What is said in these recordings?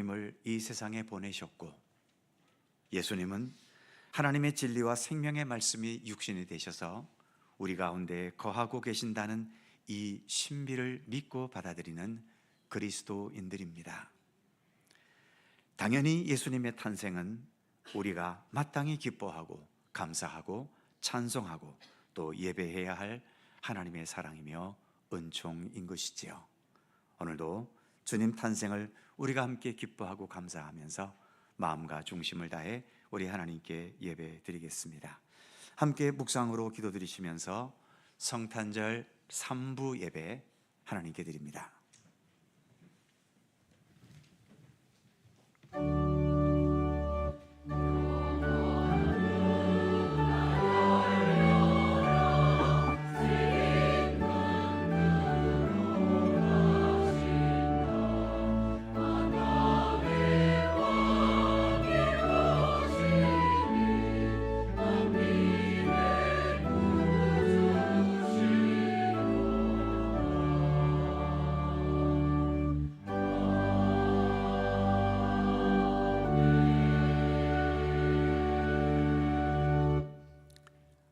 예수님을 이 세상에 보내셨고, 예수님은 하나님의 진리와 생명의 말씀이 육신이 되셔서 우리 가운데 거하고 계신다는 이 신비를 믿고 받아들이는 그리스도인들입니다. 당연히 예수님의 탄생은 우리가 마땅히 기뻐하고 감사하고 찬송하고 또 예배해야 할 하나님의 사랑이며 은총인 것이지요. 오늘도 주님 탄생을 우리가 함께 기뻐하고 감사하면서 마음과 중심을 다해 우리 하나님께 예배 드리겠습니다. 함께 묵상으로 기도드리시면서 성탄절 3부 예배 하나님께 드립니다.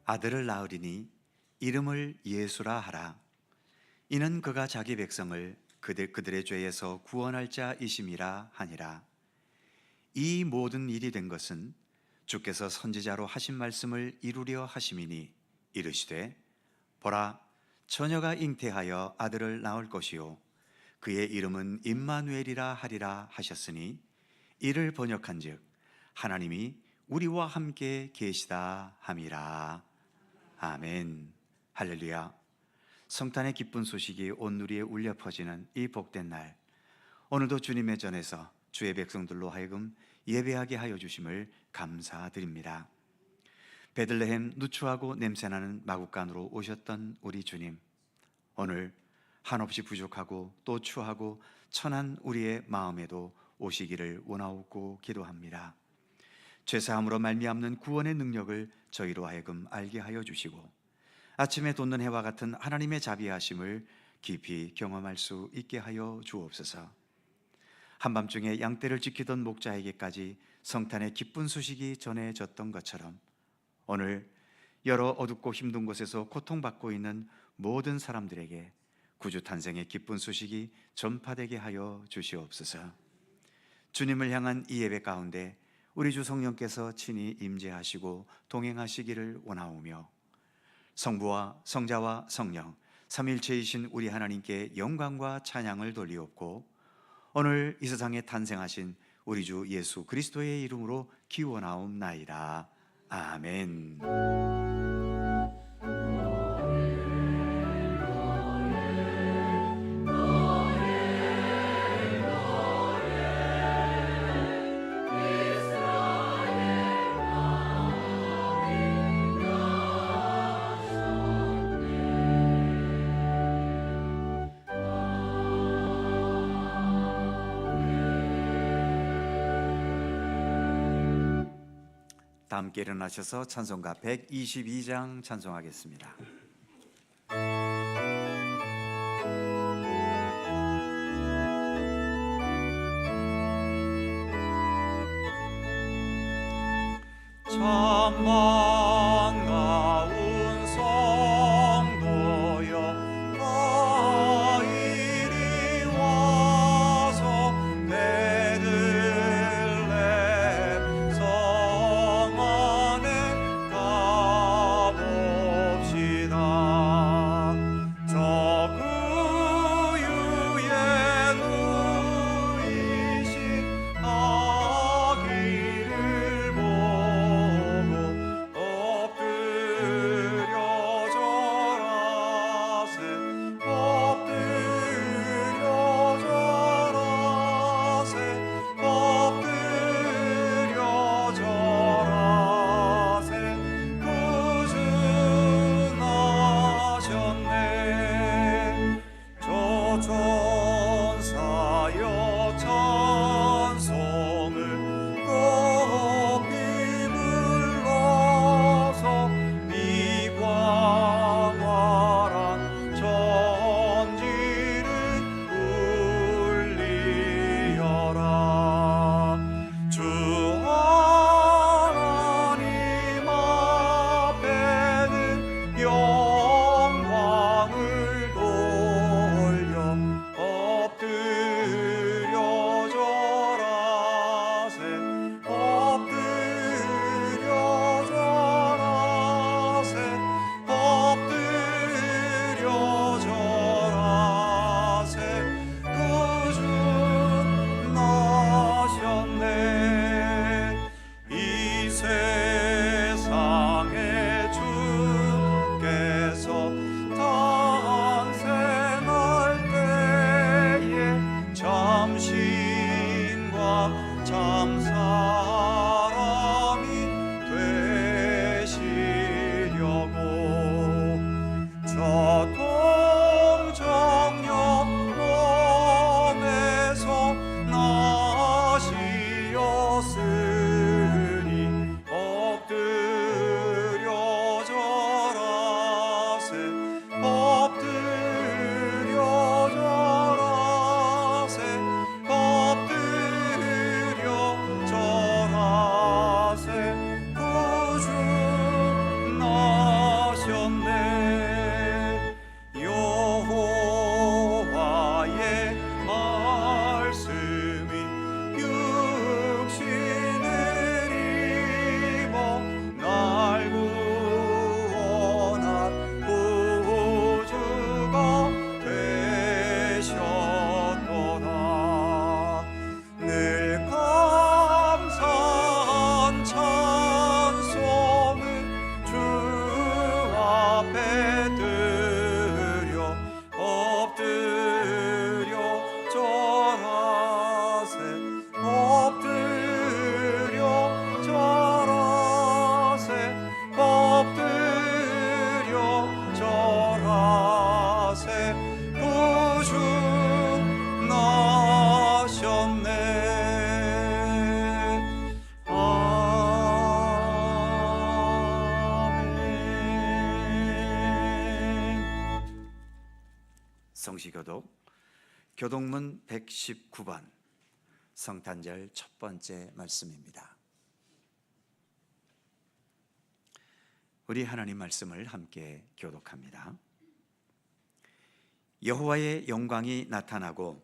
아들을 낳으리니 이름을 예수라 하라. 이는 그가 자기 백성을 그들의 죄에서 구원할 자이심이라 하니라. 이 모든 일이 된 것은 주께서 선지자로 하신 말씀을 이루려 하심이니 이르시되 보라, 처녀가 잉태하여 아들을 낳을 것이요 그의 이름은 임마누엘이라 하리라 하셨으니 이를 번역한즉 하나님이 우리와 함께 계시다 함이라. 아멘. 할렐루야. 성탄의 기쁜 소식이 온 누리에 울려 퍼지는 이 복된 날, 오늘도 주님의 전에서 주의 백성들로 하여금 예배하게 하여 주심을 감사드립니다. 베들레헴 누추하고 냄새나는 마국간으로 오셨던 우리 주님, 오늘 한없이 부족하고 또 추하고 천한 우리의 마음에도 오시기를 원하옵고 기도합니다. 죄사함으로 말미암는 구원의 능력을 저희로 하여금 알게 하여 주시고 아침에 돋는 해와 같은 하나님의 자비하심을 깊이 경험할 수 있게 하여 주옵소서. 한밤중에 양떼를 지키던 목자에게까지 성탄의 기쁜 소식이 전해졌던 것처럼 오늘 여러 어둡고 힘든 곳에서 고통받고 있는 모든 사람들에게 구주 탄생의 기쁜 소식이 전파되게 하여 주시옵소서. 주님을 향한 이 예배 가운데 우리 주 성령께서 친히 임재하시고 동행하시기를 원하오며 성부와 성자와 성령 삼일체이신 우리 하나님께 영광과 찬양을 돌리옵고 오늘 이 세상에 탄생하신 우리 주 예수 그리스도의 이름으로 기원하옵나이다. 아멘. 다 함께 일어나셔서 찬송가 122장 찬송하겠습니다. 참 반가운 성도여 다 이리 와서 베들레헴 성 안에 가봅시다. 저 구유에 누이신 아기를 보고 참 사람이 되시려고 저 동정녀 몸에서 나시었으니 엎드려 절하세 엎드려 절하세 엎드려 절하세 구주 나셨네 여호와의 말씀이 육신을 입어 날 구원한 구주가 되셨도다 늘 감사한 찬송을 주 앞에 드려 엎드려 절하세 엎드려 절하세 엎드려 절하세 구주 나셨네 아멘. 성시교독 교독문 119번 성탄절 첫 번째 말씀입니다. 우리 하나님 말씀을 함께 교독합니다. 여호와의 영광이 나타나고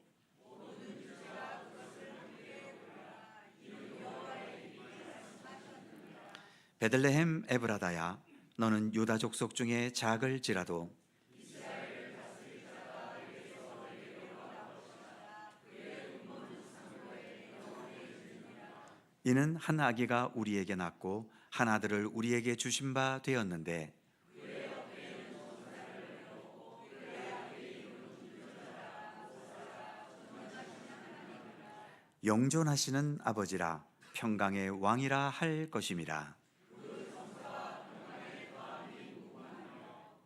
베들레헴 에브라다야 너는 유다 족속 중에 작을지라도 이는 한 아기가 우리에게 낳고 한 아들을 우리에게 주신 바 되었는데 영존하시는 아버지라 평강의 왕이라 할 것임이라.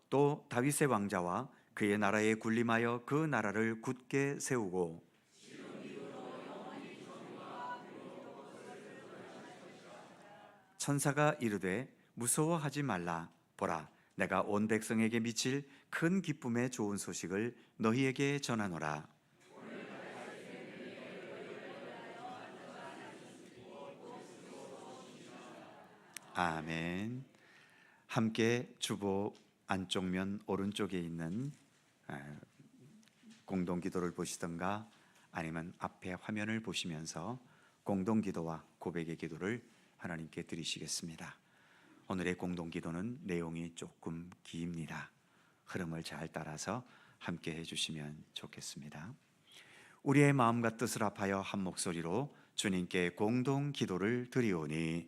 또 다윗의 왕자와 그의 나라에 군림하여 그 나라를 굳게 세우고 천사가 이르되 무서워하지 말라. 보라, 내가 온 백성에게 미칠 큰 기쁨의 좋은 소식을 너희에게 전하노라. 아멘. 함께 주보 안쪽면 오른쪽에 있는 공동기도를 보시던가 아니면 앞에 화면을 보시면서 공동기도와 고백의 기도를 하나님께 드리시겠습니다. 오늘의 공동기도는 내용이 조금 깁니다. 흐름을 잘 따라서 함께 해주시면 좋겠습니다. 우리의 마음과 뜻을 합하여 한 목소리로 주님께 공동기도를 드리오니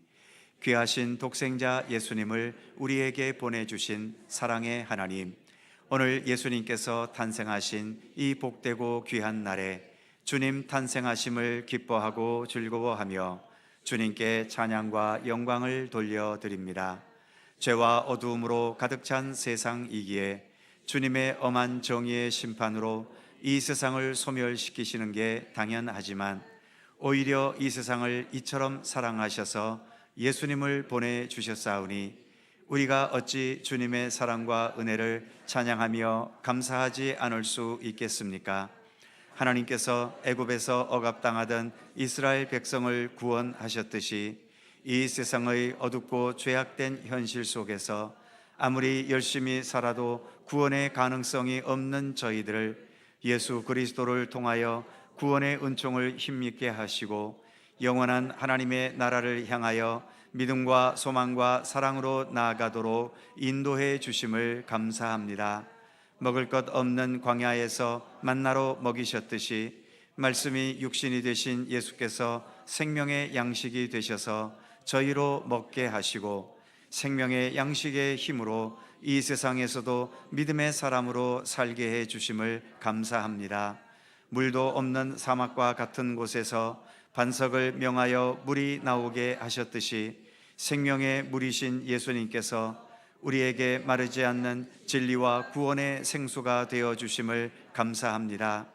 귀하신 독생자 예수님을 우리에게 보내주신 사랑의 하나님, 오늘 예수님께서 탄생하신 이 복되고 귀한 날에 주님 탄생하심을 기뻐하고 즐거워하며 주님께 찬양과 영광을 돌려드립니다. 죄와 어두움으로 가득 찬 세상이기에 주님의 엄한 정의의 심판으로 이 세상을 소멸시키시는 게 당연하지만 오히려 이 세상을 이처럼 사랑하셔서 예수님을 보내주셨사오니 우리가 어찌 주님의 사랑과 은혜를 찬양하며 감사하지 않을 수 있겠습니까? 하나님께서 애굽에서 억압당하던 이스라엘 백성을 구원하셨듯이 이 세상의 어둡고 죄악된 현실 속에서 아무리 열심히 살아도 구원의 가능성이 없는 저희들을 예수 그리스도를 통하여 구원의 은총을 힘있게 하시고 영원한 하나님의 나라를 향하여 믿음과 소망과 사랑으로 나아가도록 인도해 주심을 감사합니다. 먹을 것 없는 광야에서 만나로 먹이셨듯이 말씀이 육신이 되신 예수께서 생명의 양식이 되셔서 저희로 먹게 하시고 생명의 양식의 힘으로 이 세상에서도 믿음의 사람으로 살게 해 주심을 감사합니다. 물도 없는 사막과 같은 곳에서 반석을 명하여 물이 나오게 하셨듯이 생명의 물이신 예수님께서 우리에게 마르지 않는 진리와 구원의 생수가 되어 주심을 감사합니다.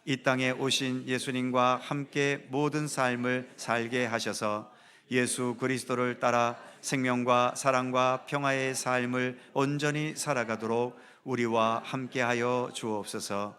이 땅에 오신 예수님과 함께 모든 삶을 살게 하셔서 예수 그리스도를 따라 생명과 사랑과 평화의 삶을 온전히 살아가도록 우리와 함께하여 주옵소서.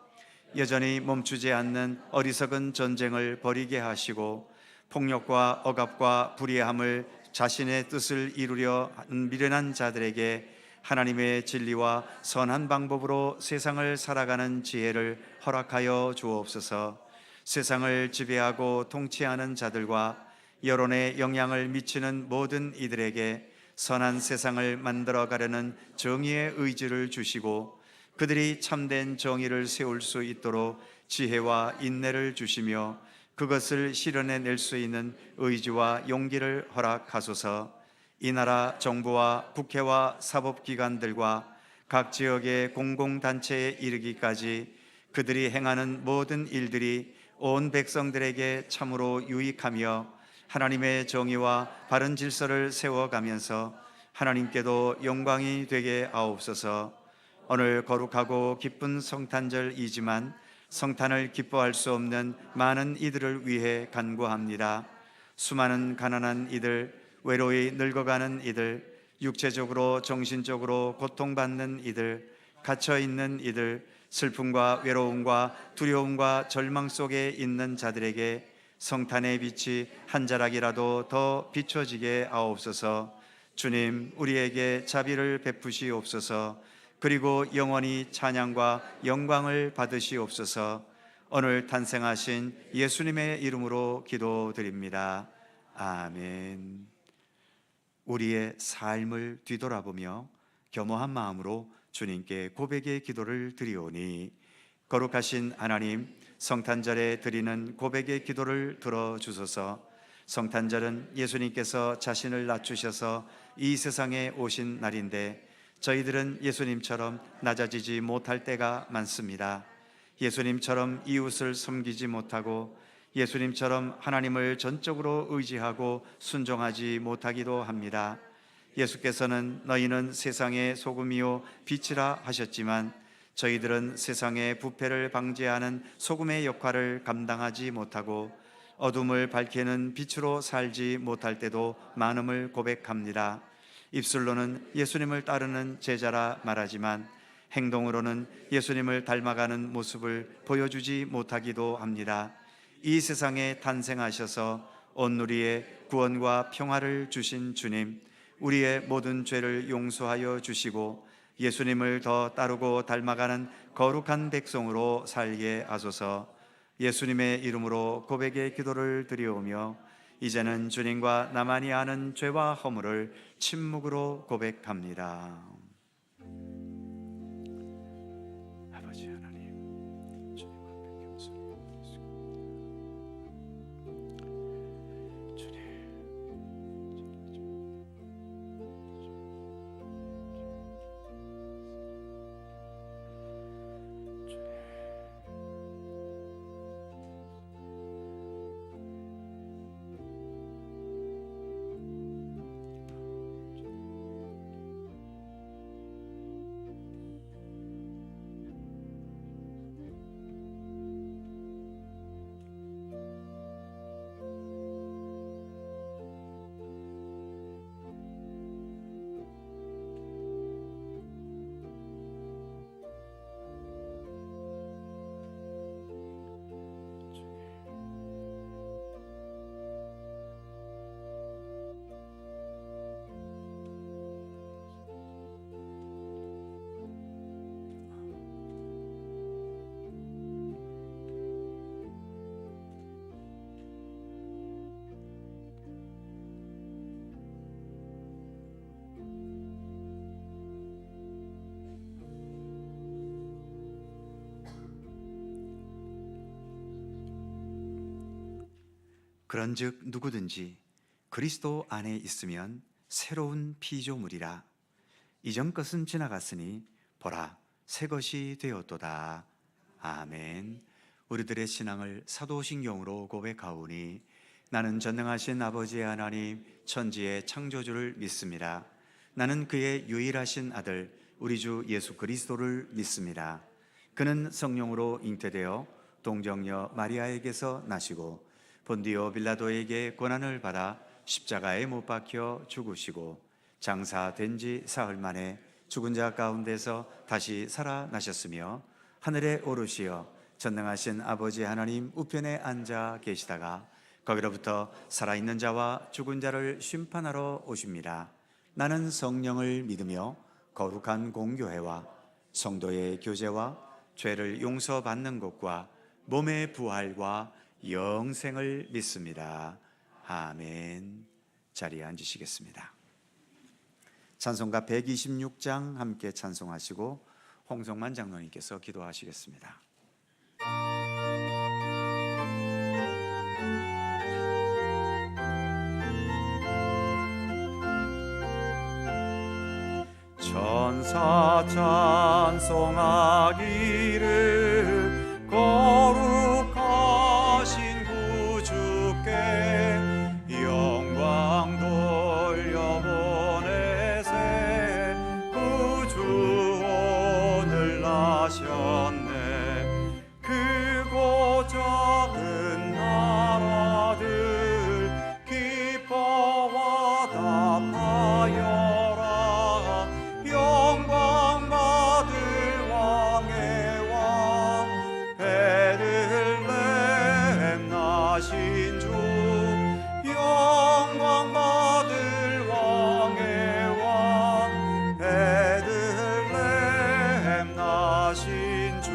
여전히 멈추지 않는 어리석은 전쟁을 벌이게 하시고 폭력과 억압과 불의함을 자신의 뜻을 이루려 미련한 자들에게 하나님의 진리와 선한 방법으로 세상을 살아가는 지혜를 허락하여 주옵소서. 세상을 지배하고 통치하는 자들과 여론에 영향을 미치는 모든 이들에게 선한 세상을 만들어 가려는 정의의 의지를 주시고 그들이 참된 정의를 세울 수 있도록 지혜와 인내를 주시며 그것을 실현해낼 수 있는 의지와 용기를 허락하소서. 이 나라 정부와 국회와 사법기관들과 각 지역의 공공단체에 이르기까지 그들이 행하는 모든 일들이 온 백성들에게 참으로 유익하며 하나님의 정의와 바른 질서를 세워가면서 하나님께도 영광이 되게 하옵소서. 오늘 거룩하고 기쁜 성탄절이지만 성탄을 기뻐할 수 없는 많은 이들을 위해 간구합니다. 수많은 가난한 이들, 외로이 늙어가는 이들, 육체적으로 정신적으로 고통받는 이들, 갇혀있는 이들, 슬픔과 외로움과 두려움과 절망 속에 있는 자들에게 성탄의 빛이 한 자락이라도 더 비춰지게 하옵소서. 주님, 우리에게 자비를 베푸시옵소서. 그리고 영원히 찬양과 영광을 받으시옵소서. 오늘 탄생하신 예수님의 이름으로 기도드립니다. 아멘. 우리의 삶을 뒤돌아보며 겸허한 마음으로 주님께 고백의 기도를 드리오니 거룩하신 하나님, 성탄절에 드리는 고백의 기도를 들어주소서. 성탄절은 예수님께서 자신을 낮추셔서 이 세상에 오신 날인데 저희들은 예수님처럼 낮아지지 못할 때가 많습니다. 예수님처럼 이웃을 섬기지 못하고 예수님처럼 하나님을 전적으로 의지하고 순종하지 못하기도 합니다. 예수께서는 너희는 세상의 소금이요 빛이라 하셨지만 저희들은 세상의 부패를 방지하는 소금의 역할을 감당하지 못하고 어둠을 밝히는 빛으로 살지 못할 때도 많음을 고백합니다. 입술로는 예수님을 따르는 제자라 말하지만 행동으로는 예수님을 닮아가는 모습을 보여주지 못하기도 합니다. 이 세상에 탄생하셔서 온누리의 구원과 평화를 주신 주님, 우리의 모든 죄를 용서하여 주시고 예수님을 더 따르고 닮아가는 거룩한 백성으로 살게 하소서. 예수님의 이름으로 고백의 기도를 드리오며 이제는 주님과 나만이 아는 죄와 허물을 침묵으로 고백합니다. 아버지 하나님, 주님 앞에 겸손히 그런즉 누구든지 그리스도 안에 있으면 새로운 피조물이라. 이전 것은 지나갔으니 보라, 새 것이 되었도다. 아멘. 우리들의 신앙을 사도신경으로 고백하오니 나는 전능하신 아버지의 하나님 천지의 창조주를 믿습니다. 나는 그의 유일하신 아들 우리 주 예수 그리스도를 믿습니다. 그는 성령으로 잉태되어 동정녀 마리아에게서 나시고 본디오 빌라도에게 고난을 받아 십자가에 못 박혀 죽으시고 장사된 지 사흘 만에 죽은 자 가운데서 다시 살아나셨으며 하늘에 오르시어 전능하신 아버지 하나님 우편에 앉아 계시다가 거기로부터 살아있는 자와 죽은 자를 심판하러 오십니다. 나는 성령을 믿으며 거룩한 공교회와 성도의 교제와 죄를 용서받는 것과 몸의 부활과 영생을 믿습니다. 아멘. 자리에 앉으시겠습니다. 찬송가 126장 함께 찬송하시고 홍성만 장로님께서 기도하시겠습니다. 천사 찬송하기를 거룩하신 구주께 영광 돌려보내세. 구주 오늘 나셨네. 크고 작은 나라들 기뻐와 답하여 영광 받을 왕의 왕 베들레헴 나신 주. 영광 받을 왕의 왕 베들레헴 나신 주.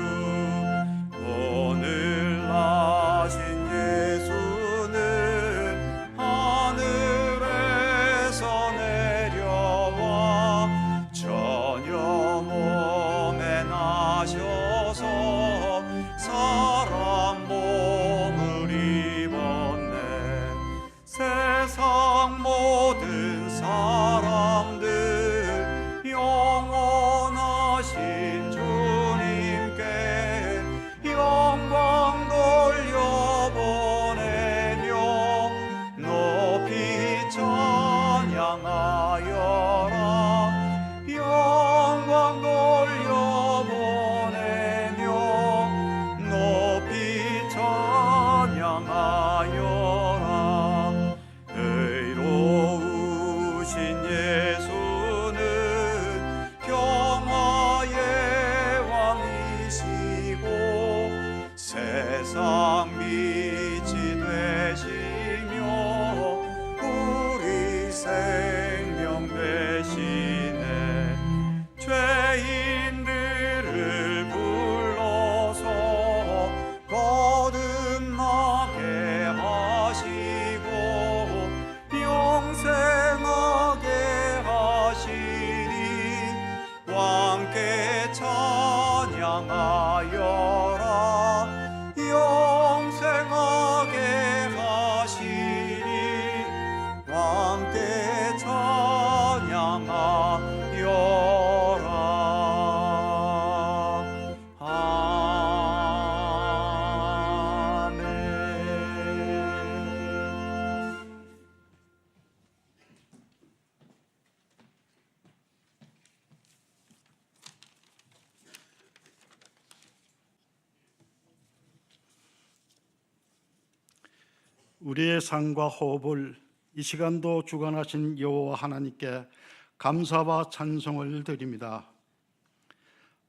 오늘 나신 예수는 하늘에서 내려와 전혀 몸에 나셔서 사람 몸을 입었네. 세상 모든 사람들 영원하신 주님께 영광 돌려보내며 높이 찬양하여라. 영광 돌려보내며 높이 찬양하여라. 의로우신 예수는 평화의 왕이시고 세상 빛이 되시며 우리 생명 되시네. 죄인들을 불러서 거듭나게 하시고 영생하게 하시니 왕께 찬양하여라. 영생하게 하시니 왕께 찬양하여라. 아멘. 우리의 삶과 호흡을 이 시간도 주관하신 여호와 하나님께 감사와 찬송을 드립니다.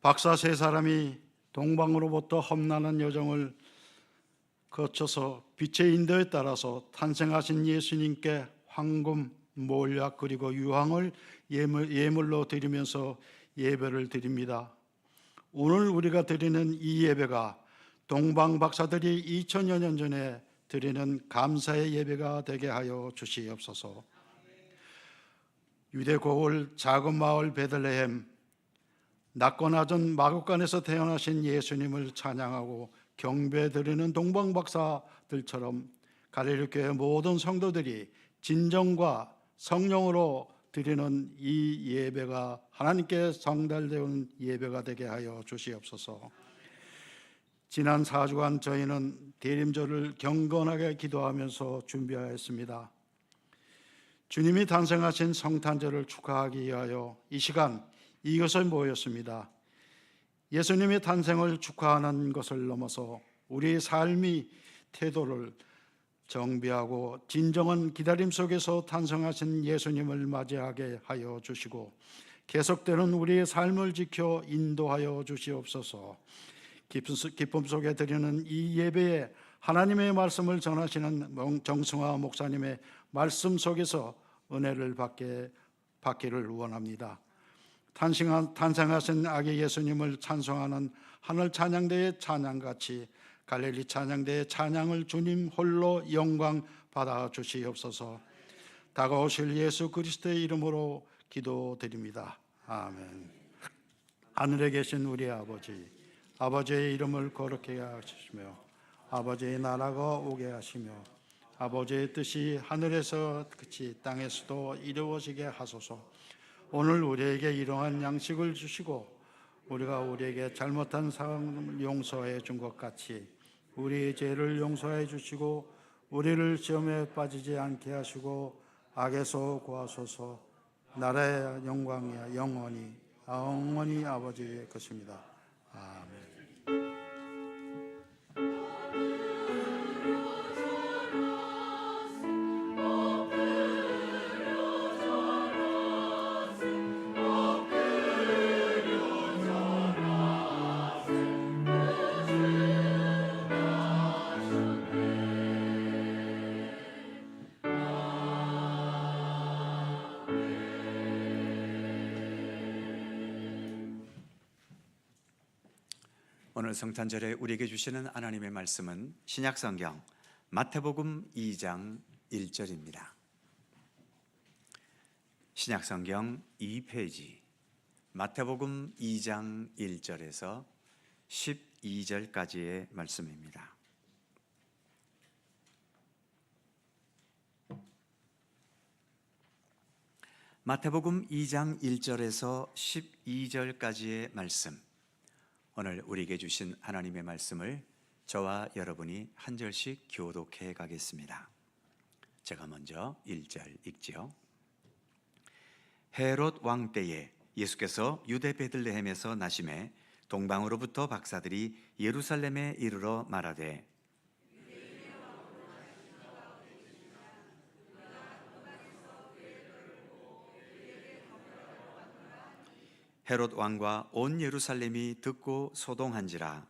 박사 세 사람이 동방으로부터 험난한 여정을 거쳐서 빛의 인도에 따라서 탄생하신 예수님께 황금, 몰약 그리고 유황을 예물로 드리면서 예배를 드립니다. 오늘 우리가 드리는 이 예배가 동방 박사들이 2000여 년 전에 드리는 감사의 예배가 되게 하여 주시옵소서. 유대 고을 작은 마을 베들레헴, 낮고 낮은 마국간에서 태어나신 예수님을 찬양하고 경배드리는 동방 박사들처럼 갈릴리 교회 모든 성도들이 진정과 성령으로 드리는 이 예배가 하나님께 상달되는 예배가 되게 하여 주시옵소서. 지난 4주간 저희는 대림절을 경건하게 기도하면서 준비하였습니다. 주님이 탄생하신 성탄절을 축하하기 위하여 이 시간 이곳에 모였습니다. 예수님의 탄생을 축하하는 것을 넘어서 우리의 삶의 태도를 정비하고 진정한 기다림 속에서 탄생하신 예수님을 맞이하게 하여 주시고 계속되는 우리의 삶을 지켜 인도하여 주시옵소서. 기쁨 속에 드리는 이 예배에 하나님의 말씀을 전하시는 정승화 목사님의 말씀 속에서 은혜를 받기를 원합니다. 탄생하신 아기 예수님을 찬송하는 하늘 찬양대의 찬양같이 갈릴리 찬양대의 찬양을 주님 홀로 영광 받아 주시옵소서. 다가오실 예수 그리스도의 이름으로 기도드립니다. 아멘. 하늘에 계신 우리 아버지, 아버지의 이름을 거룩하게 하시며 아버지의 나라가 오게 하시며 아버지의 뜻이 하늘에서 끝이 땅에서도 이루어지게 하소서. 오늘 우리에게 일용할 양식을 주시고 우리가 우리에게 잘못한 사람을 용서해 준 것 같이 우리의 죄를 용서해 주시고 우리를 시험에 빠지지 않게 하시고 악에서 구하소서. 나라의 영광이야 영원히 아버지의 것입니다. 아멘. 오늘 성탄절에 우리에게 주시는 하나님의 말씀은 신약성경 마태복음 2장 1절입니다. 신약성경 2페이지 마태복음 2장 1절에서 12절까지의 말씀입니다. 마태복음 2장 1절에서 12절까지의 말씀, 오늘 우리에게 주신 하나님의 말씀을 저와 여러분이 한 절씩 교독해 가겠습니다. 제가 먼저 1절 읽지요. 헤롯 왕 때에 예수께서 유대 베들레헴에서 나심에 동방으로부터 박사들이 예루살렘에 이르러 말하되 헤롯 왕과 온 예루살렘이 듣고 소동한지라.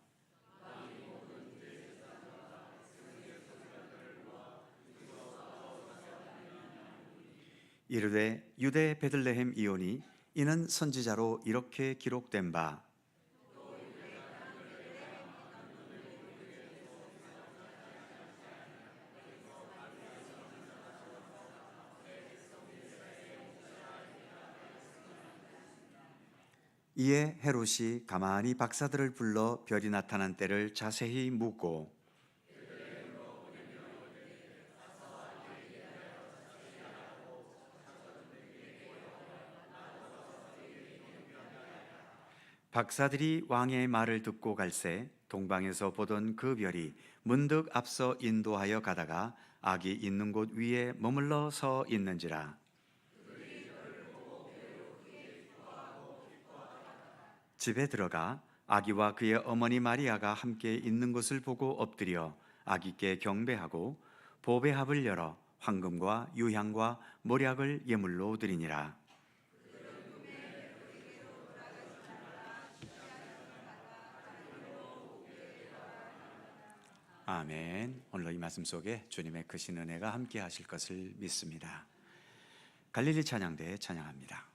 이르되 유대 베들레헴 이오니 이는 선지자로 이렇게 기록된 바 이에 헤롯이 가만히 박사들을 불러 별이 나타난 때를 자세히 묻고 박사들이 왕의 말을 듣고 갈새 동방에서 보던 그 별이 문득 앞서 인도하여 가다가 아기 있는 곳 위에 머물러 서 있는지라. 집에 들어가 아기와 그의 어머니 마리아가 함께 있는 것을 보고 엎드려 아기께 경배하고 보배합을 열어 황금과 유향과 몰약을 예물로 드리니라. 아멘. 오늘 이 말씀 속에 주님의 크신 은혜가 함께 하실 것을 믿습니다. 갈릴리 찬양대 찬양합니다.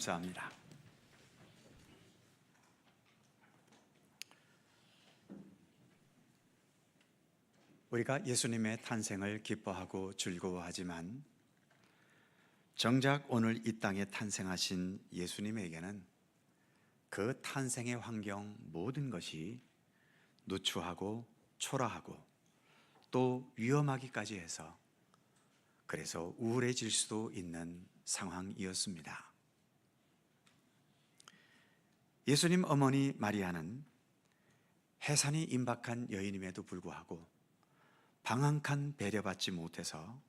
감사합니다. 우리가 예수님의 탄생을 기뻐하고 즐거워하지만 정작 오늘 이 땅에 탄생하신 예수님에게는 그 탄생의 환경 모든 것이 누추하고 초라하고 또 위험하기까지 해서 그래서 우울해질 수도 있는 상황이었습니다. 예수님 어머니 마리아는 해산이 임박한 여인임에도 불구하고 방한칸 배려받지 못해서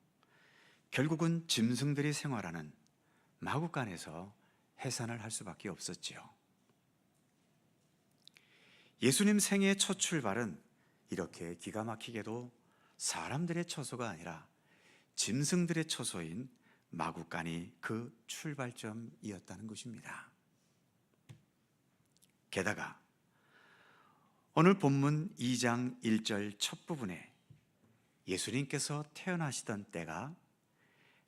결국은 짐승들이 생활하는 마구간에서 해산을 할 수밖에 없었지요. 예수님 생애의 첫 출발은 이렇게 기가 막히게도 사람들의 처소가 아니라 짐승들의 처소인 마구간이 그 출발점이었다는 것입니다. 게다가 오늘 본문 2장 1절 첫 부분에 예수님께서 태어나시던 때가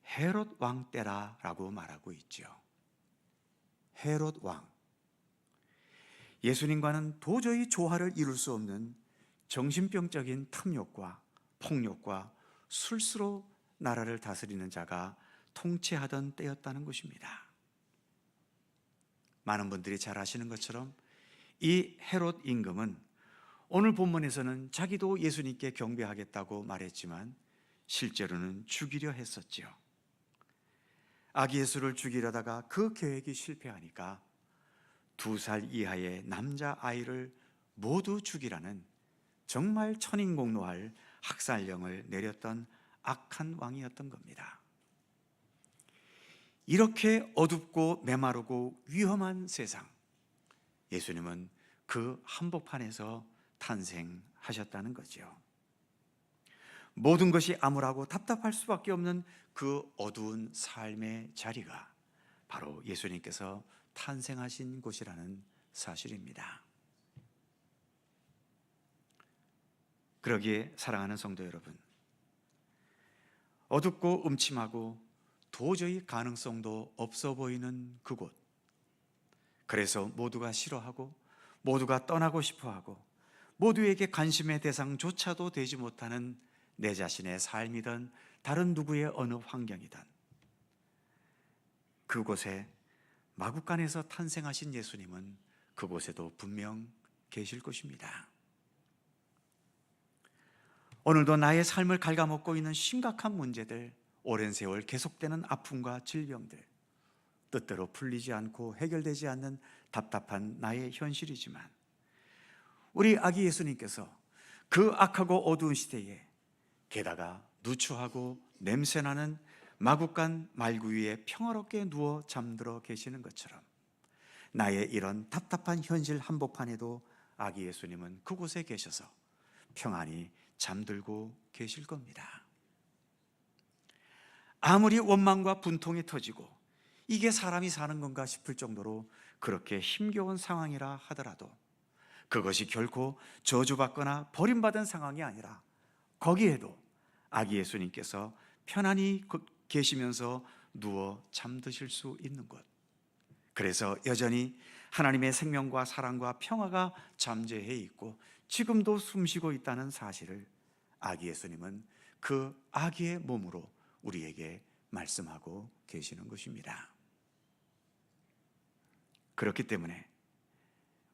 헤롯 왕 때라라고 말하고 있죠. 헤롯 왕. 예수님과는 도저히 조화를 이룰 수 없는 정신병적인 탐욕과 폭력과 술수로 나라를 다스리는 자가 통치하던 때였다는 것입니다. 많은 분들이 잘 아시는 것처럼 이 헤롯 임금은 오늘 본문에서는 자기도 예수님께 경배하겠다고 말했지만 실제로는 죽이려 했었지요. 아기 예수를 죽이려다가 그 계획이 실패하니까 2살 이하의 남자아이를 모두 죽이라는 정말 천인공노할 학살령을 내렸던 악한 왕이었던 겁니다. 이렇게 어둡고 메마르고 위험한 세상, 예수님은 그 한복판에서 탄생하셨다는 거죠. 모든 것이 암울하고 답답할 수밖에 없는 그 어두운 삶의 자리가 바로 예수님께서 탄생하신 곳이라는 사실입니다. 그러기에 사랑하는 성도 여러분, 어둡고 음침하고 도저히 가능성도 없어 보이는 그곳, 그래서 모두가 싫어하고 모두가 떠나고 싶어하고 모두에게 관심의 대상조차도 되지 못하는 내 자신의 삶이든 다른 누구의 어느 환경이든 그곳에 마구간에서 탄생하신 예수님은 그곳에도 분명 계실 것입니다. 오늘도 나의 삶을 갉아먹고 있는 심각한 문제들, 오랜 세월 계속되는 아픔과 질병들, 뜻대로 풀리지 않고 해결되지 않는 답답한 나의 현실이지만 우리 아기 예수님께서 그 악하고 어두운 시대에 게다가 누추하고 냄새나는 마구간 말구 위에 평화롭게 누워 잠들어 계시는 것처럼 나의 이런 답답한 현실 한복판에도 아기 예수님은 그곳에 계셔서 평안히 잠들고 계실 겁니다. 아무리 원망과 분통이 터지고 이게 사람이 사는 건가 싶을 정도로 그렇게 힘겨운 상황이라 하더라도 그것이 결코 저주받거나 버림받은 상황이 아니라 거기에도 아기 예수님께서 편안히 계시면서 누워 잠드실 수 있는 곳, 그래서 여전히 하나님의 생명과 사랑과 평화가 잠재해 있고 지금도 숨쉬고 있다는 사실을 아기 예수님은 그 아기의 몸으로 우리에게 말씀하고 계시는 것입니다. 그렇기 때문에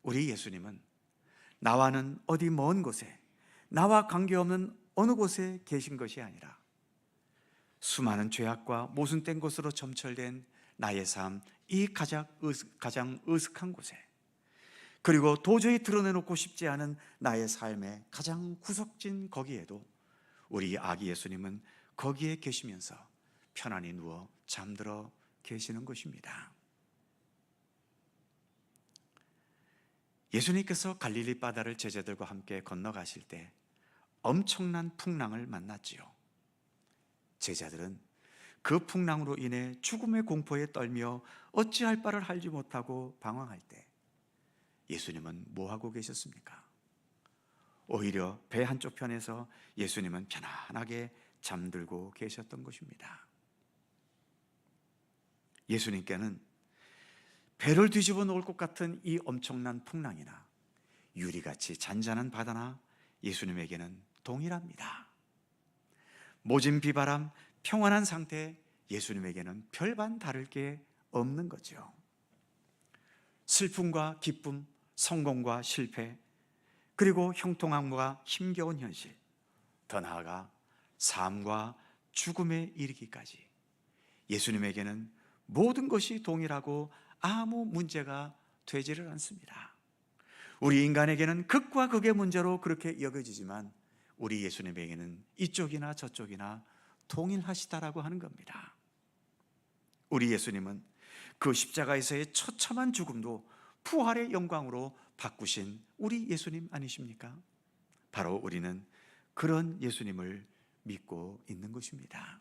우리 예수님은 나와는 어디 먼 곳에, 나와 관계없는 어느 곳에 계신 것이 아니라 수많은 죄악과 모순된 것으로 점철된 나의 삶, 이 가장 으슥한 곳에, 그리고 도저히 드러내놓고 싶지 않은 나의 삶의 가장 구석진 거기에도 우리 아기 예수님은 거기에 계시면서 편안히 누워 잠들어 계시는 것입니다. 예수님께서 갈릴리 바다를 제자들과 함께 건너가실 때 엄청난 풍랑을 만났지요. 제자들은 그 풍랑으로 인해 죽음의 공포에 떨며 어찌할 바를 알지 못하고 방황할 때 예수님은 뭐 하고 계셨습니까? 오히려 배 한쪽 편에서 예수님은 편안하게 잠들고 계셨던 것입니다. 예수님께는 배를 뒤집어 놓을 것 같은 이 엄청난 풍랑이나 유리같이 잔잔한 바다나 예수님에게는 동일합니다. 모진 비바람, 평안한 상태, 예수님에게는 별반 다를 게 없는 거죠. 슬픔과 기쁨, 성공과 실패, 그리고 형통함과 힘겨운 현실, 더 나아가 삶과 죽음에 이르기까지 예수님에게는 모든 것이 동일하고 아무 문제가 되지를 않습니다. 우리 인간에게는 극과 극의 문제로 그렇게 여겨지지만 우리 예수님에게는 이쪽이나 저쪽이나 동일하시다라고 하는 겁니다. 우리 예수님은 그 십자가에서의 처참한 죽음도 부활의 영광으로 바꾸신 우리 예수님 아니십니까? 바로 우리는 그런 예수님을 믿고 있는 것입니다.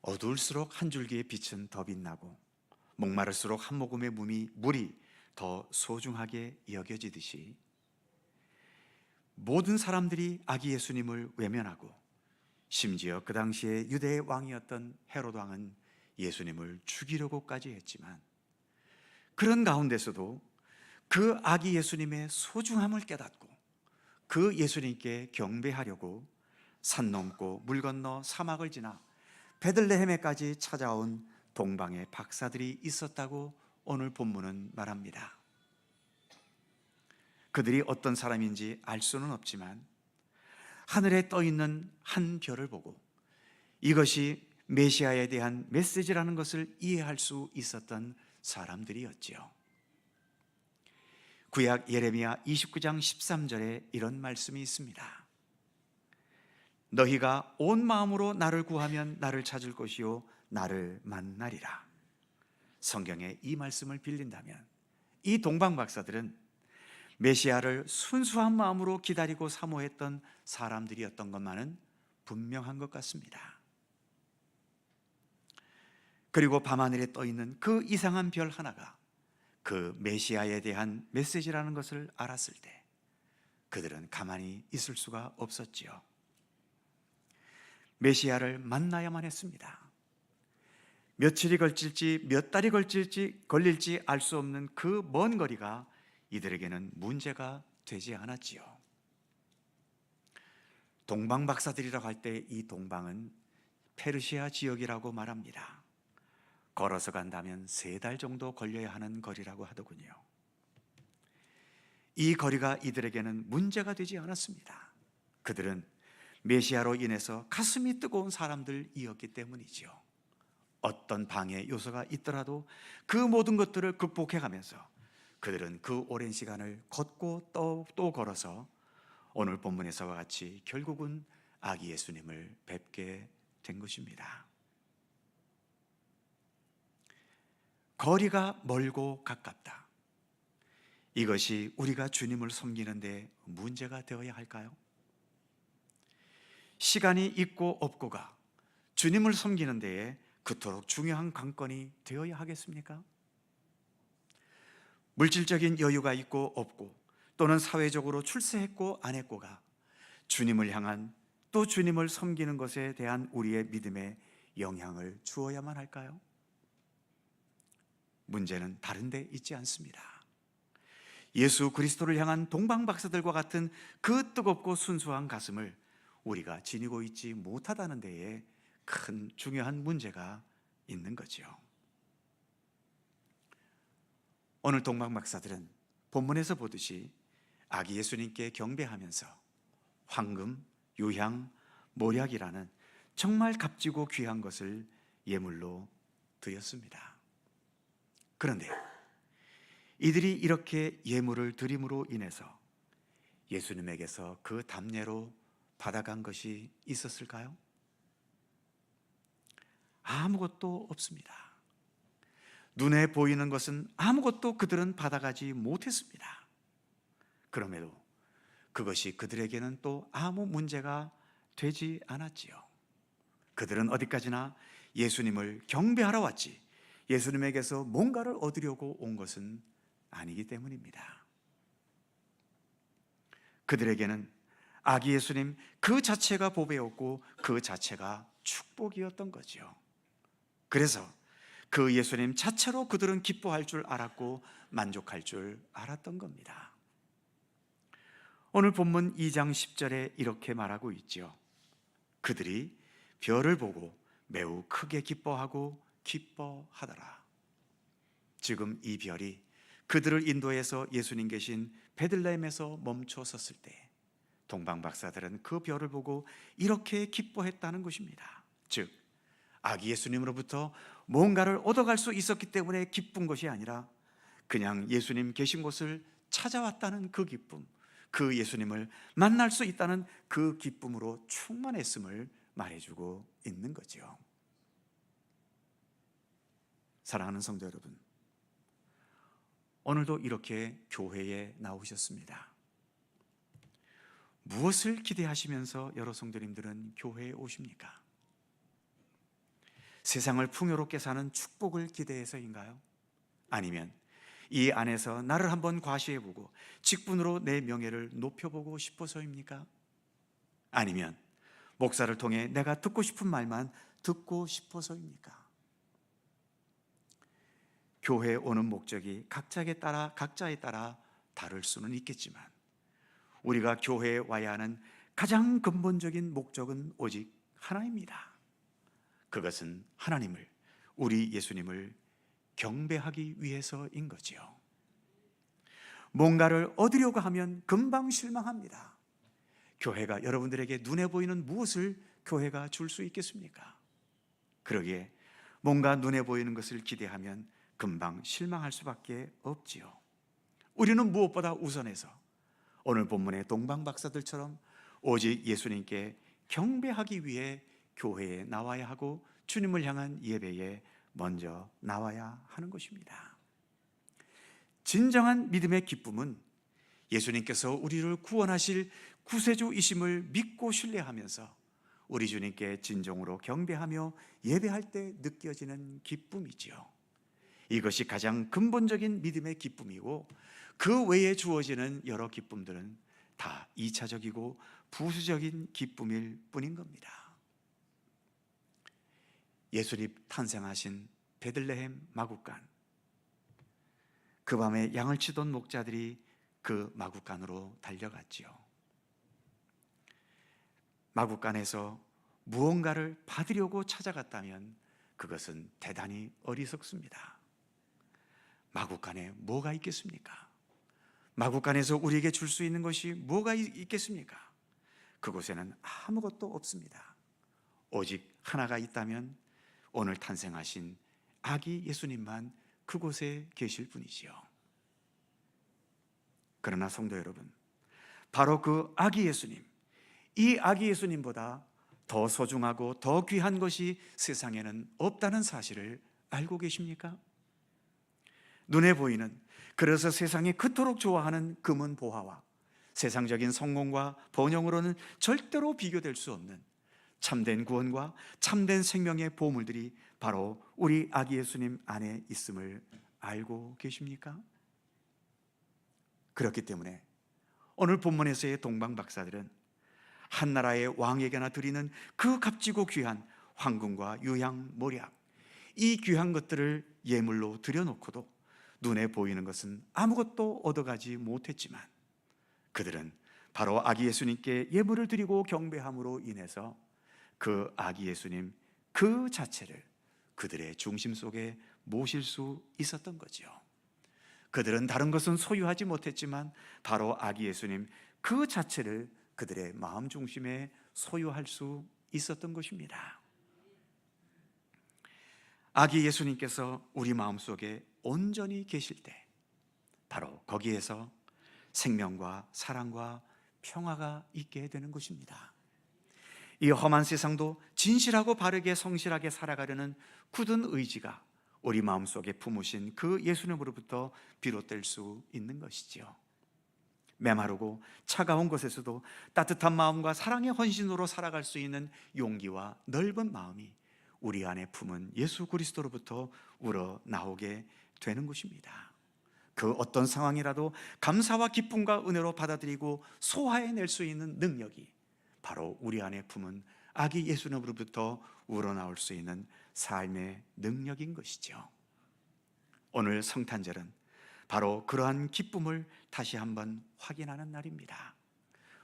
어두울수록 한 줄기의 빛은 더 빛나고 목마를수록 한 모금의 물이 더 소중하게 여겨지듯이 모든 사람들이 아기 예수님을 외면하고 심지어 그 당시에 유대의 왕이었던 헤롯 왕은 예수님을 죽이려고까지 했지만 그런 가운데서도 그 아기 예수님의 소중함을 깨닫고 그 예수님께 경배하려고 산 넘고 물 건너 사막을 지나 베들레헴에까지 찾아온 동방의 박사들이 있었다고 오늘 본문은 말합니다. 그들이 어떤 사람인지 알 수는 없지만 하늘에 떠 있는 한 별을 보고 이것이 메시아에 대한 메시지라는 것을 이해할 수 있었던 사람들이었지요. 구약 예레미야 29장 13절에 이런 말씀이 있습니다. 너희가 온 마음으로 나를 구하면 나를 찾을 것이요 나를 만나리라. 성경에 이 말씀을 빌린다면 이 동방 박사들은 메시아를 순수한 마음으로 기다리고 사모했던 사람들이었던 것만은 분명한 것 같습니다. 그리고 밤하늘에 떠 있는 그 이상한 별 하나가 그 메시아에 대한 메시지라는 것을 알았을 때 그들은 가만히 있을 수가 없었지요. 메시아를 만나야만 했습니다. 며칠이 걸릴지 몇 달이 걸릴지 알 수 없는 그 먼 거리가 이들에게는 문제가 되지 않았지요. 동방 박사들이라고 할 때 이 동방은 페르시아 지역이라고 말합니다. 걸어서 간다면 3달 정도 걸려야 하는 거리라고 하더군요. 이 거리가 이들에게는 문제가 되지 않았습니다. 그들은 메시아로 인해서 가슴이 뜨거운 사람들이었기 때문이지요. 어떤 방해 요소가 있더라도 그 모든 것들을 극복해가면서 그들은 그 오랜 시간을 걷고 또 걸어서 오늘 본문에서와 같이 결국은 아기 예수님을 뵙게 된 것입니다. 거리가 멀고 가깝다. 이것이 우리가 주님을 섬기는데 문제가 되어야 할까요? 시간이 있고 없고가 주님을 섬기는 데에 그토록 중요한 관건이 되어야 하겠습니까? 물질적인 여유가 있고 없고 또는 사회적으로 출세했고 안 했고가 주님을 향한 또 주님을 섬기는 것에 대한 우리의 믿음에 영향을 주어야만 할까요? 문제는 다른 데 있지 않습니다. 예수 그리스도를 향한 동방 박사들과 같은 그 뜨겁고 순수한 가슴을 우리가 지니고 있지 못하다는 데에 큰 중요한 문제가 있는 거죠. 오늘 동방 박사들은 본문에서 보듯이 아기 예수님께 경배하면서 황금, 유향, 모략이라는 정말 값지고 귀한 것을 예물로 드렸습니다. 그런데 이들이 이렇게 예물을 드림으로 인해서 예수님에게서 그 답례로 받아간 것이 있었을까요? 아무것도 없습니다. 눈에 보이는 것은 아무것도 그들은 받아가지 못했습니다. 그럼에도 그것이 그들에게는 또 아무 문제가 되지 않았지요. 그들은 어디까지나 예수님을 경배하러 왔지 예수님에게서 뭔가를 얻으려고 온 것은 아니기 때문입니다. 그들에게는 아기 예수님 그 자체가 보배였고 그 자체가 축복이었던 거죠. 그래서 그 예수님 자체로 그들은 기뻐할 줄 알았고 만족할 줄 알았던 겁니다. 오늘 본문 2장 10절에 이렇게 말하고 있죠. 그들이 별을 보고 매우 크게 기뻐하고 기뻐하더라. 지금 이 별이 그들을 인도해서 예수님 계신 베들레헴에서 멈춰 섰을 때 동방 박사들은 그 별을 보고 이렇게 기뻐했다는 것입니다. 즉 아기 예수님으로부터 뭔가를 얻어갈 수 있었기 때문에 기쁜 것이 아니라 그냥 예수님 계신 곳을 찾아왔다는 그 기쁨, 그 예수님을 만날 수 있다는 그 기쁨으로 충만했음을 말해주고 있는 거죠. 사랑하는 성도 여러분, 오늘도 이렇게 교회에 나오셨습니다. 무엇을 기대하시면서 여러 성도님들은 교회에 오십니까? 세상을 풍요롭게 사는 축복을 기대해서인가요? 아니면 이 안에서 나를 한번 과시해보고 직분으로 내 명예를 높여보고 싶어서입니까? 아니면 목사를 통해 내가 듣고 싶은 말만 듣고 싶어서입니까? 교회에 오는 목적이 각자에 따라 다를 수는 있겠지만 우리가 교회에 와야 하는 가장 근본적인 목적은 오직 하나입니다. 그것은 하나님을, 우리 예수님을 경배하기 위해서인 거지요. 뭔가를 얻으려고 하면 금방 실망합니다. 교회가 여러분들에게 눈에 보이는 무엇을 교회가 줄 수 있겠습니까? 그러기에 뭔가 눈에 보이는 것을 기대하면 금방 실망할 수밖에 없지요. 우리는 무엇보다 우선해서 오늘 본문의 동방 박사들처럼 오직 예수님께 경배하기 위해 교회에 나와야 하고 주님을 향한 예배에 먼저 나와야 하는 것입니다. 진정한 믿음의 기쁨은 예수님께서 우리를 구원하실 구세주이심을 믿고 신뢰하면서 우리 주님께 진정으로 경배하며 예배할 때 느껴지는 기쁨이지요. 이것이 가장 근본적인 믿음의 기쁨이고 그 외에 주어지는 여러 기쁨들은 다 2차적이고 부수적인 기쁨일 뿐인 겁니다. 예수님 탄생하신 베들레헴 마구간, 그 밤에 양을 치던 목자들이 그 마구간으로 달려갔지요. 마구간에서 무언가를 받으려고 찾아갔다면 그것은 대단히 어리석습니다. 마구간에 뭐가 있겠습니까? 마구간에서 우리에게 줄 수 있는 것이 뭐가 있겠습니까? 그곳에는 아무것도 없습니다. 오직 하나가 있다면 오늘 탄생하신 아기 예수님만 그곳에 계실 분이지요. 그러나 성도 여러분, 바로 그 아기 예수님, 이 아기 예수님보다 더 소중하고 더 귀한 것이 세상에는 없다는 사실을 알고 계십니까? 눈에 보이는, 그래서 세상이 그토록 좋아하는 금은 보화와 세상적인 성공과 번영으로는 절대로 비교될 수 없는 참된 구원과 참된 생명의 보물들이 바로 우리 아기 예수님 안에 있음을 알고 계십니까? 그렇기 때문에 오늘 본문에서의 동방 박사들은 한 나라의 왕에게나 드리는 그 값지고 귀한 황금과 유향, 몰약, 이 귀한 것들을 예물로 드려놓고도 눈에 보이는 것은 아무것도 얻어가지 못했지만 그들은 바로 아기 예수님께 예물을 드리고 경배함으로 인해서 그 아기 예수님 그 자체를 그들의 중심 속에 모실 수 있었던 거죠. 그들은 다른 것은 소유하지 못했지만 바로 아기 예수님 그 자체를 그들의 마음 중심에 소유할 수 있었던 것입니다. 아기 예수님께서 우리 마음속에 온전히 계실 때 바로 거기에서 생명과 사랑과 평화가 있게 되는 것입니다. 이 험한 세상도 진실하고 바르게 성실하게 살아가려는 굳은 의지가 우리 마음속에 품으신 그 예수님으로부터 비롯될 수 있는 것이지요. 메마르고 차가운 곳에서도 따뜻한 마음과 사랑의 헌신으로 살아갈 수 있는 용기와 넓은 마음이 우리 안에 품은 예수 그리스도로부터 우러나오게 되는 것입니다. 그 어떤 상황이라도 감사와 기쁨과 은혜로 받아들이고 소화해낼 수 있는 능력이 바로 우리 안에 품은 아기 예수님으로부터 우러나올 수 있는 삶의 능력인 것이죠. 오늘 성탄절은 바로 그러한 기쁨을 다시 한번 확인하는 날입니다.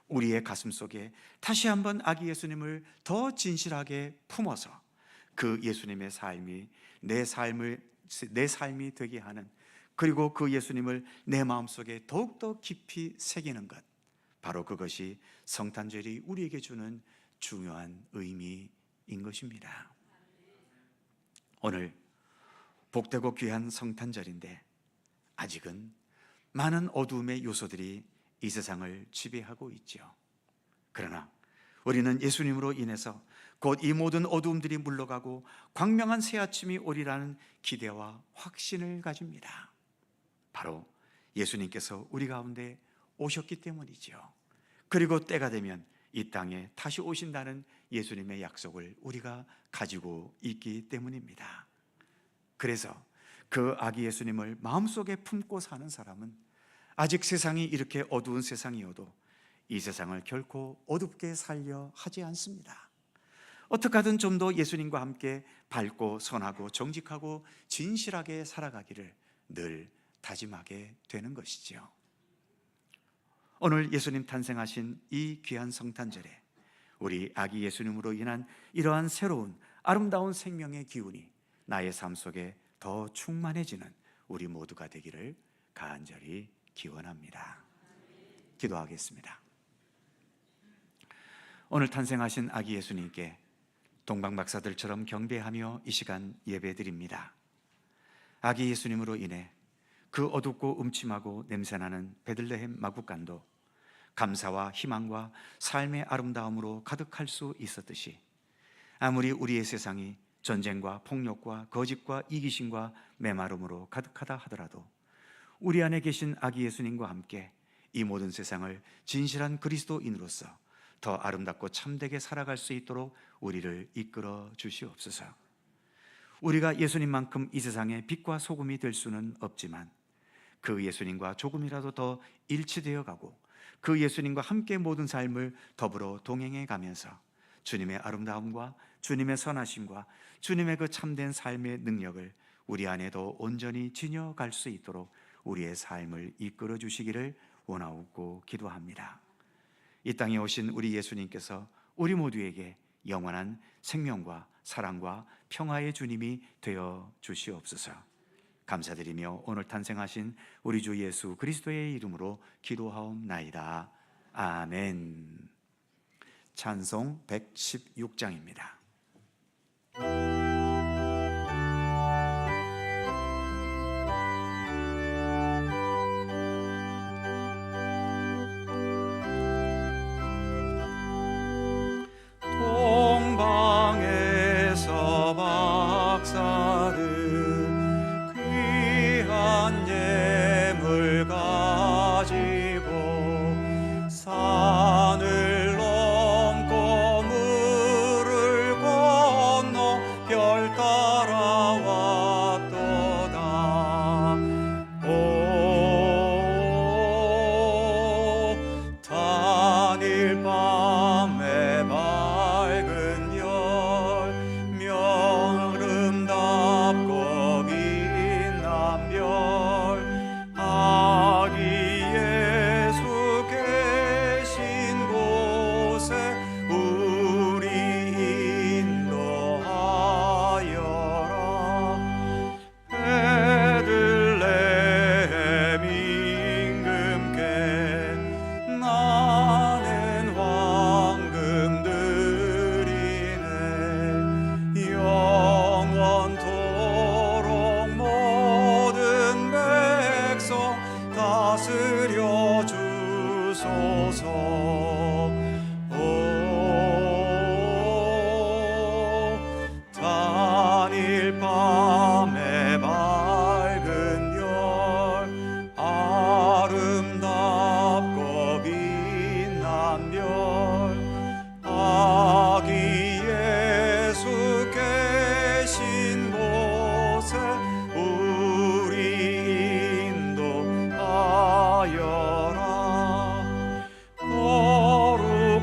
우리의 가슴 속에 다시 한번 아기 예수님을 더 진실하게 품어서 그 예수님의 삶이 내 삶이 되게 하는, 그리고 그 예수님을 내 마음속에 더욱더 깊이 새기는 것, 바로 그것이 성탄절이 우리에게 주는 중요한 의미인 것입니다. 오늘 복되고 귀한 성탄절인데 아직은 많은 어두움의 요소들이 이 세상을 지배하고 있죠. 그러나 우리는 예수님으로 인해서 곧 이 모든 어두움들이 물러가고 광명한 새 아침이 오리라는 기대와 확신을 가집니다. 바로 예수님께서 우리 가운데 오셨기 때문이죠. 그리고 때가 되면 이 땅에 다시 오신다는 예수님의 약속을 우리가 가지고 있기 때문입니다. 그래서 그 아기 예수님을 마음속에 품고 사는 사람은 아직 세상이 이렇게 어두운 세상이어도 이 세상을 결코 어둡게 살려 하지 않습니다. 어떻게 하든 좀 더 예수님과 함께 밝고 선하고 정직하고 진실하게 살아가기를 늘 다짐하게 되는 것이죠. 오늘 예수님 탄생하신 이 귀한 성탄절에 우리 아기 예수님으로 인한 이러한 새로운 아름다운 생명의 기운이 나의 삶 속에 더 충만해지는 우리 모두가 되기를 간절히 기원합니다. 기도하겠습니다. 오늘 탄생하신 아기 예수님께 동방박사들처럼 경배하며 이 시간 예배드립니다. 아기 예수님으로 인해 그 어둡고 음침하고 냄새나는 베들레헴 마국간도 감사와 희망과 삶의 아름다움으로 가득할 수 있었듯이, 아무리 우리의 세상이 전쟁과 폭력과 거짓과 이기심과 메마름으로 가득하다 하더라도 우리 안에 계신 아기 예수님과 함께 이 모든 세상을 진실한 그리스도인으로서 더 아름답고 참되게 살아갈 수 있도록 우리를 이끌어 주시옵소서. 우리가 예수님만큼 이 세상의 빛과 소금이 될 수는 없지만 그 예수님과 조금이라도 더 일치되어 가고 그 예수님과 함께 모든 삶을 더불어 동행해 가면서 주님의 아름다움과 주님의 선하심과 주님의 그 참된 삶의 능력을 우리 안에도 온전히 지녀갈 수 있도록 우리의 삶을 이끌어 주시기를 원하옵고 기도합니다. 이 땅에 오신 우리 예수님께서 우리 모두에게 영원한 생명과 사랑과 평화의 주님이 되어 주시옵소서. 감사드리며 오늘 탄생하신 우리 주 예수 그리스도의 이름으로 기도하옵나이다. 아멘. 찬송 116장입니다. 동방에서 박사를 귀한 예물 가지고 산을 넘고 물을 건너 별 따라왔도다. 오 단일 밤에 밝은 별 아름답고 빛난 별 아기 예수 계신 곳에 우리 인도하여라. 베들레헴 임금께 나는 황금 드리네. 영원토록 모든 백성 다스려 주소서. 오 단일 밤에 밝은 별 아름답고 빛난 별 아기 예수 계신 곳에 우리 인도하여라. 거룩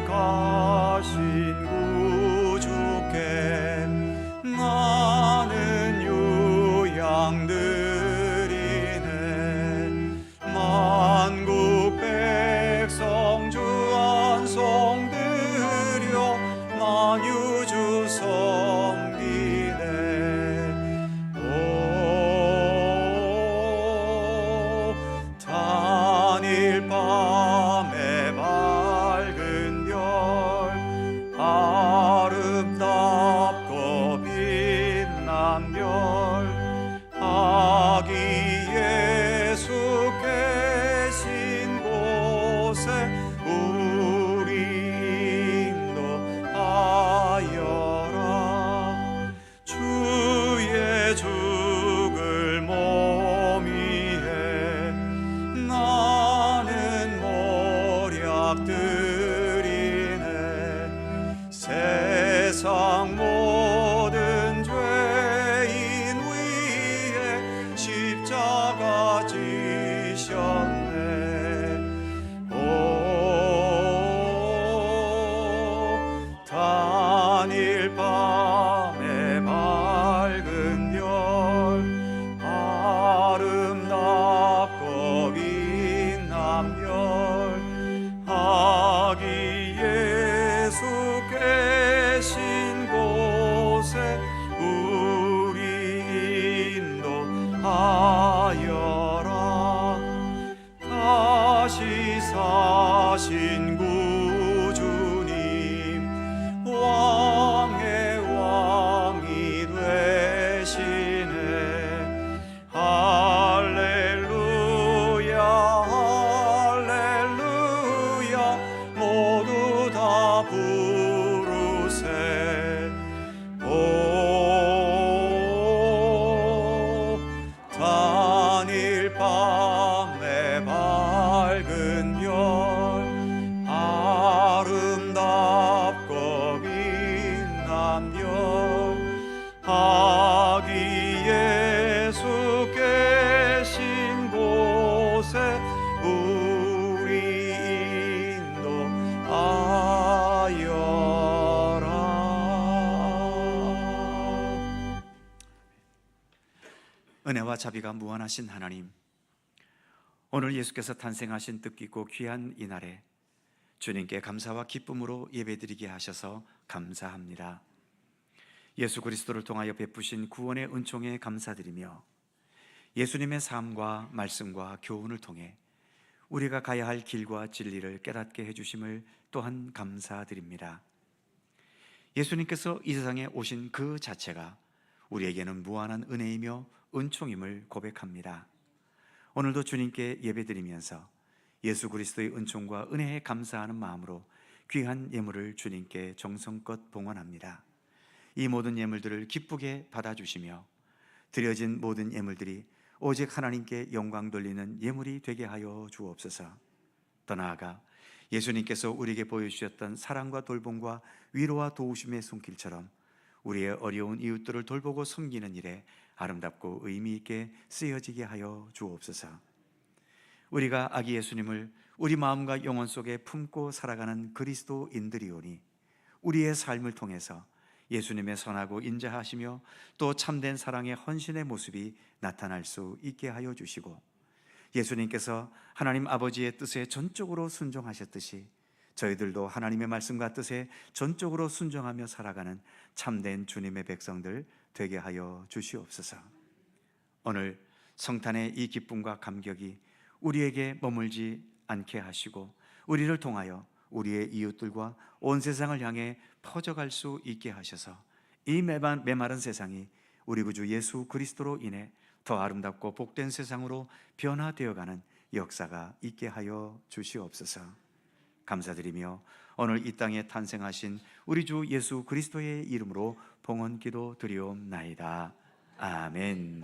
은혜와 자비가 무한하신 하나님, 오늘 예수께서 탄생하신 뜻깊고 귀한 이날에 주님께 감사와 기쁨으로 예배드리게 하셔서 감사합니다. 예수 그리스도를 통하여 베푸신 구원의 은총에 감사드리며 예수님의 삶과 말씀과 교훈을 통해 우리가 가야 할 길과 진리를 깨닫게 해주심을 또한 감사드립니다. 예수님께서 이 세상에 오신 그 자체가 우리에게는 무한한 은혜이며 은총임을 고백합니다. 오늘도 주님께 예배드리면서 예수 그리스도의 은총과 은혜에 감사하는 마음으로 귀한 예물을 주님께 정성껏 봉헌합니다. 이 모든 예물들을 기쁘게 받아주시며 드려진 모든 예물들이 오직 하나님께 영광 돌리는 예물이 되게 하여 주옵소서. 더 나아가 예수님께서 우리에게 보여주셨던 사랑과 돌봄과 위로와 도우심의 손길처럼 우리의 어려운 이웃들을 돌보고 섬기는 일에 아름답고 의미 있게 쓰여지게 하여 주옵소서. 우리가 아기 예수님을 우리 마음과 영혼 속에 품고 살아가는 그리스도인들이오니 우리의 삶을 통해서 예수님의 선하고 인자하시며 또 참된 사랑의 헌신의 모습이 나타날 수 있게 하여 주시고, 예수님께서 하나님 아버지의 뜻에 전적으로 순종하셨듯이 저희들도 하나님의 말씀과 뜻에 전적으로 순종하며 살아가는 참된 주님의 백성들 되게 하여 주시옵소서. 오늘 성탄의 이 기쁨과 감격이 우리에게 머물지 않게 하시고 우리를 통하여 우리의 이웃들과 온 세상을 향해 퍼져갈 수 있게 하셔서 이 메마른 세상이 우리 구주 예수 그리스도로 인해 더 아름답고 복된 세상으로 변화되어가는 역사가 있게 하여 주시옵소서. 감사드리며 오늘 이 땅에 탄생하신 우리 주 예수 그리스도의 이름으로 봉헌 기도 드리옵나이다. 아멘.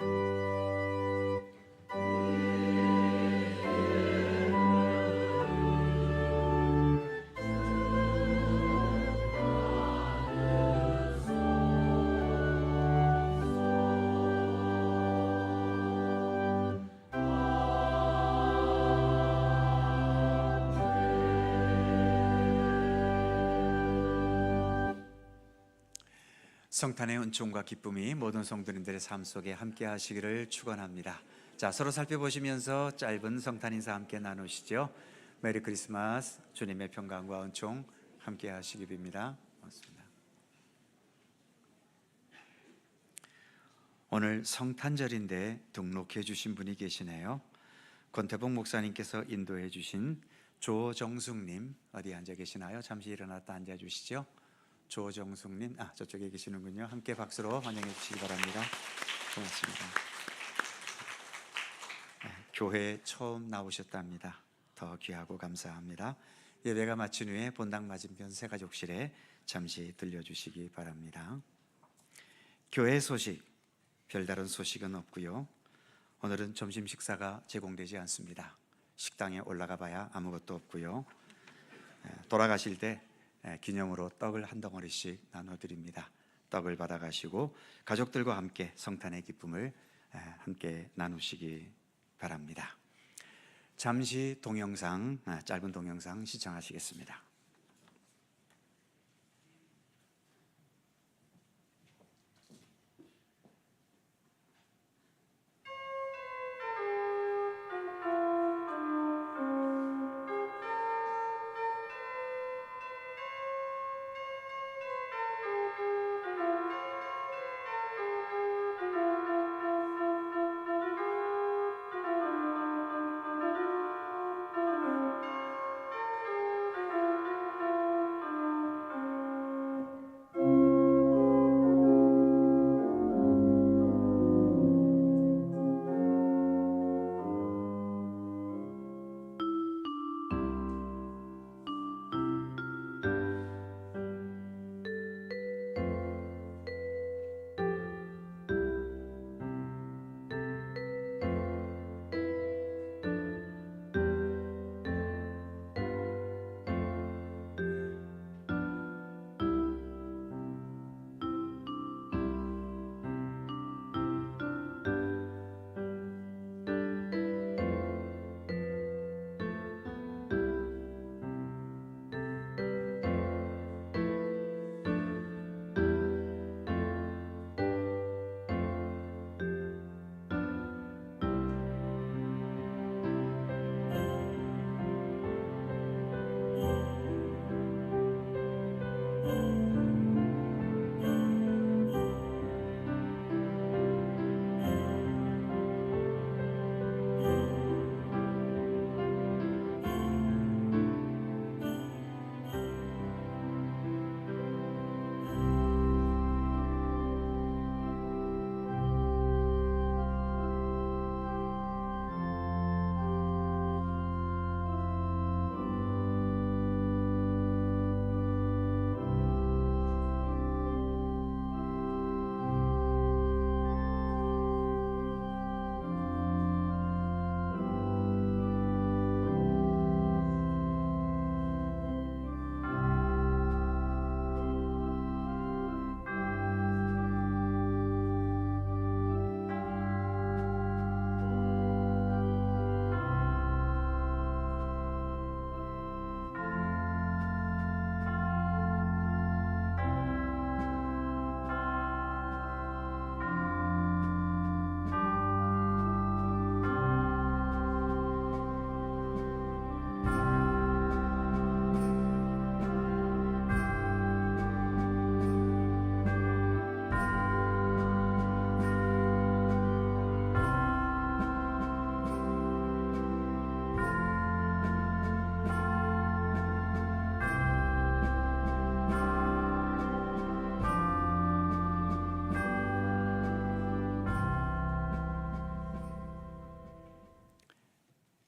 성탄의 은총과 기쁨이 모든 성도님들의 삶 속에 함께 하시기를 축원합니다. 자, 서로 살펴보시면서 짧은 성탄 인사 함께 나누시죠. 메리 크리스마스. 주님의 평강과 은총 함께 하시기 빕니다. 고맙습니다. 오늘 성탄절인데 등록해 주신 분이 계시네요. 권태봉 목사님께서 인도해 주신 조정숙님, 어디 앉아 계시나요? 잠시 일어났다 앉아 주시죠. 조정숙님, 저쪽에 계시는군요. 함께 박수로 환영해 주시기 바랍니다. 고맙습니다. 교회에 처음 나오셨답니다. 더 귀하고 감사합니다. 예배가 마친 후에 본당 맞은편 새가족실에 잠시 들려주시기 바랍니다. 교회 소식, 별다른 소식은 없고요. 오늘은 점심 식사가 제공되지 않습니다. 식당에 올라가 봐야 아무것도 없고요. 돌아가실 때 기념으로 떡을 한 덩어리씩 나눠드립니다. 떡을 받아가시고 가족들과 함께 성탄의 기쁨을 함께 나누시기 바랍니다. 잠시 동영상, 짧은 동영상 시청하시겠습니다.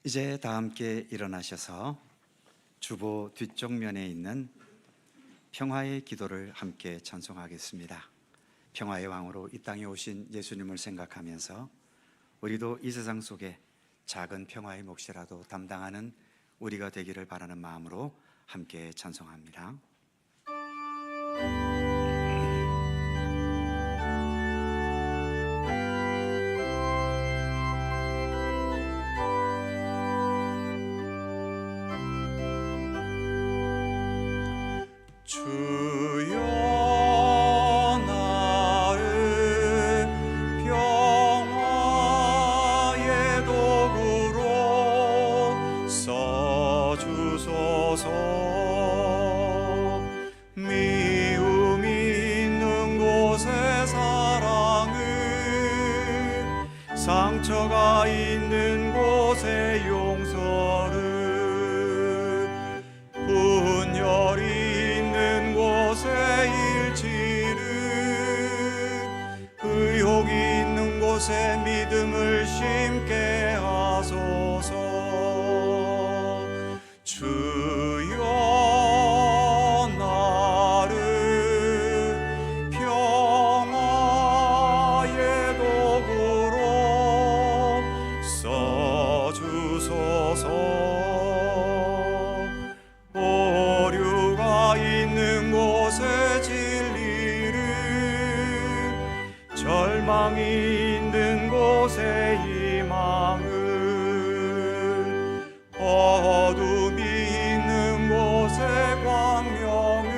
이제 다 함께 일어나셔서 주보 뒤쪽 면에 있는 평화의 기도를 함께 찬송하겠습니다. 평화의 왕으로 이 땅에 오신 예수님을 생각하면서 우리도 이 세상 속에 작은 평화의 몫이라도 담당하는 우리가 되기를 바라는 마음으로 함께 찬송합니다. 주여 나를 평화의 도구로 써주소서. 미움이 있는 곳에 사랑을, 상처가 있는 곳에 용서를, 분열이 일치를, 의혹이 있는 곳에 믿음을 심게 하소서. 주여 나를 평화의 도구로 써주소서. 오류가 있는 곳에 진리를, 절망이 있는 곳에 희망을, 어둠이 있는 곳에 광명을,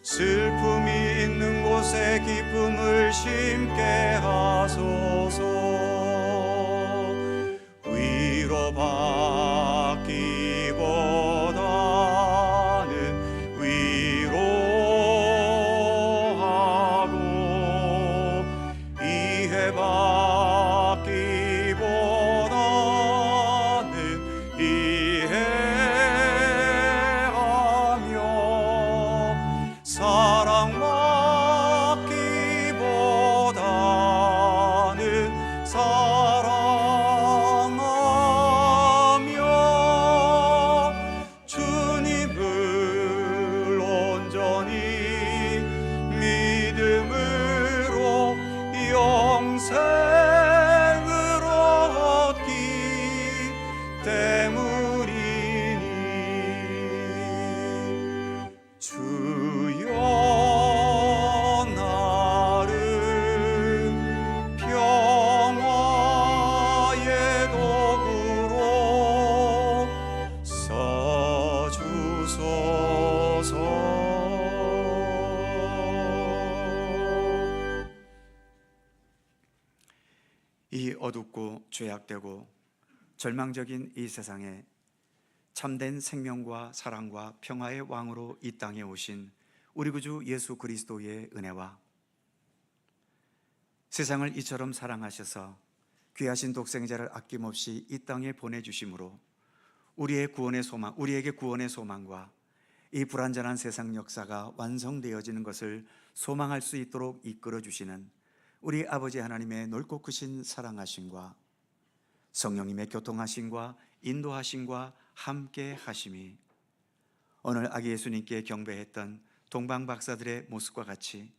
슬픔이 있는 곳에 기쁨을 심게 하소서. 위로받기보다는 위로하고, 이해받기보다는 이해하며, 사랑받기보다는 사랑하며, 주님을 온전히 믿음으로 영생을 얻기 때문이니. 주여 나를 평화의 도구로 써주소서. 이 어둡고 죄악되고 절망적인 이 세상에 참된 생명과 사랑과 평화의 왕으로 이 땅에 오신 우리 구주 예수 그리스도의 은혜와, 세상을 이처럼 사랑하셔서 귀하신 독생자를 아낌없이 이 땅에 보내주심으로 우리에게 구원의 소망과 이 불완전한 세상 역사가 완성되어지는 것을 소망할 수 있도록 이끌어 주시는 우리 아버지 하나님의 넓고 크신 사랑하심과 성령님의 교통하심과 인도하심과 함께 하심이 오늘 아기 예수님께 경배했던 동방 박사들의 모습과 같이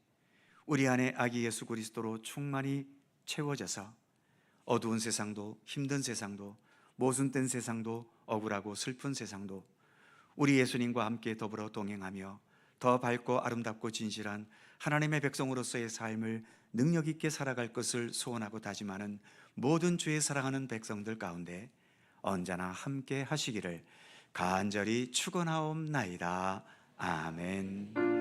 우리 안에 아기 예수 그리스도로 충만히 채워져서 어두운 세상도, 힘든 세상도, 모순된 세상도, 억울하고 슬픈 세상도 우리 예수님과 함께 더불어 동행하며 더 밝고 아름답고 진실한 하나님의 백성으로서의 삶을 능력 있게 살아갈 것을 소원하고 다짐하는 모든 주의 사랑하는 백성들 가운데 언제나 함께 하시기를 간절히 축원하옵나이다. 아멘.